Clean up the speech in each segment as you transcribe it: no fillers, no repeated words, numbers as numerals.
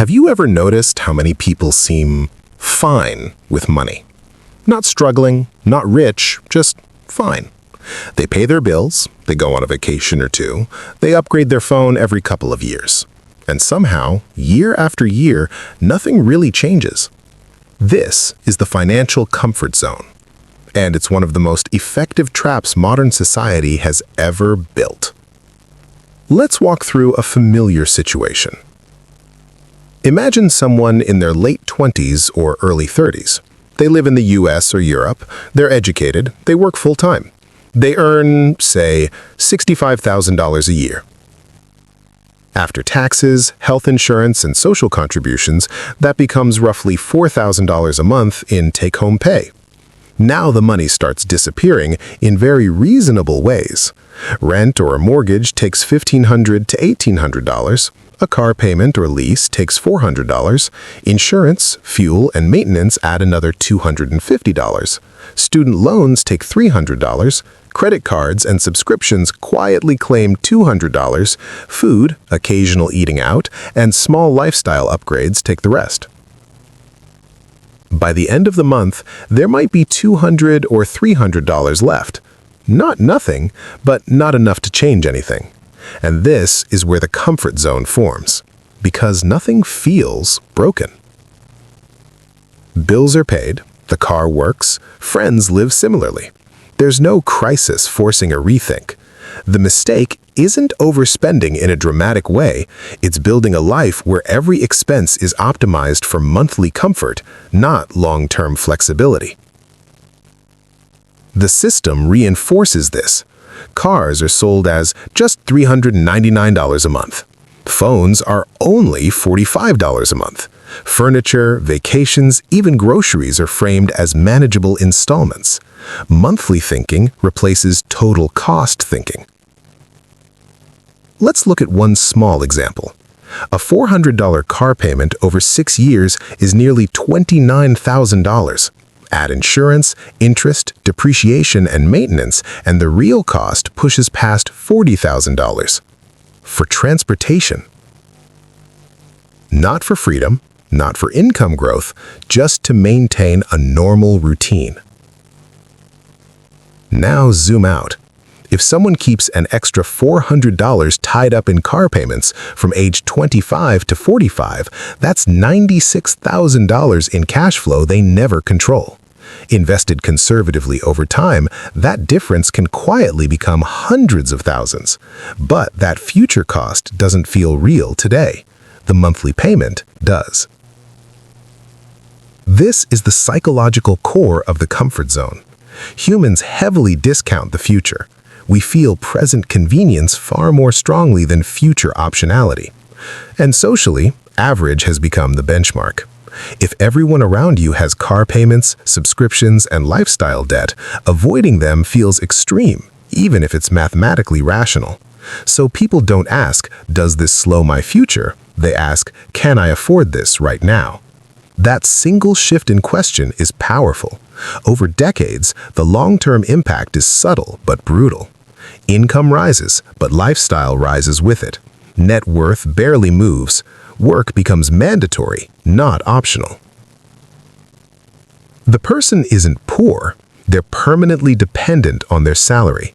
Have you ever noticed how many people seem fine with money? Not struggling, not rich, just fine. They pay their bills, they go on a vacation or two, they upgrade their phone every couple of years. And somehow, year after year, nothing really changes. This is the financial comfort zone. And it's one of the most effective traps modern society has ever built. Let's walk through a familiar situation. Imagine someone in their late 20s or early 30s. They live in the US or Europe, they're educated, they work full-time. They earn, say, $65,000 a year. After taxes, health insurance, and social contributions, that becomes roughly $4,000 a month in take-home pay. Now the money starts disappearing in very reasonable ways. Rent or a mortgage takes $1,500 to $1,800. A car payment or lease takes $400. Insurance, fuel, and maintenance add another $250. Student loans take $300. Credit cards and subscriptions quietly claim $200. Food, occasional eating out, and small lifestyle upgrades take the rest. By the end of the month, there might be $200 or $300 left. Not nothing, but not enough to change anything. And this is where the comfort zone forms, because nothing feels broken. Bills are paid, the car works, friends live similarly. There's no crisis forcing a rethink. The mistake isn't overspending in a dramatic way, it's building a life where every expense is optimized for monthly comfort, not long-term flexibility. The system reinforces this. Cars are sold as just $399 a month. Phones are only $45 a month. Furniture, vacations, even groceries are framed as manageable installments. Monthly thinking replaces total cost thinking. Let's look at one small example. A $400 car payment over 6 years is nearly $29,000. Add insurance, interest, depreciation, and maintenance, and the real cost pushes past $40,000. For transportation. Not for freedom, not for income growth, just to maintain a normal routine. Now zoom out. If someone keeps an extra $400 tied up in car payments from age 25 to 45, that's $96,000 in cash flow they never control. Invested conservatively over time, that difference can quietly become hundreds of thousands. But that future cost doesn't feel real today. The monthly payment does. This is the psychological core of the comfort zone. Humans heavily discount the future. We feel present convenience far more strongly than future optionality. And socially, average has become the benchmark. If everyone around you has car payments, subscriptions, and lifestyle debt, avoiding them feels extreme, even if it's mathematically rational. So people don't ask, does this slow my future? They ask, can I afford this right now? That single shift in question is powerful. Over decades, the long-term impact is subtle but brutal. Income rises, but lifestyle rises with it. Net worth barely moves. Work becomes mandatory, not optional. The person isn't poor, they're permanently dependent on their salary.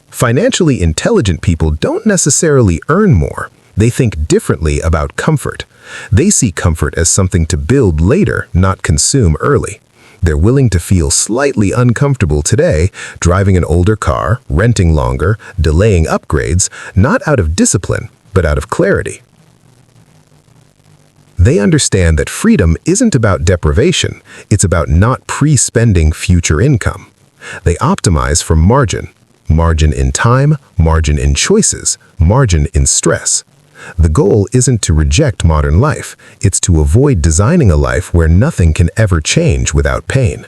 Financially intelligent people don't necessarily earn more. They think differently about comfort. They see comfort as something to build later, not consume early. They're willing to feel slightly uncomfortable today, driving an older car, renting longer, delaying upgrades, not out of discipline, but out of clarity. They understand that freedom isn't about deprivation, it's about not pre-spending future income. They optimize for margin. Margin in time, margin in choices, margin in stress. The goal isn't to reject modern life, it's to avoid designing a life where nothing can ever change without pain.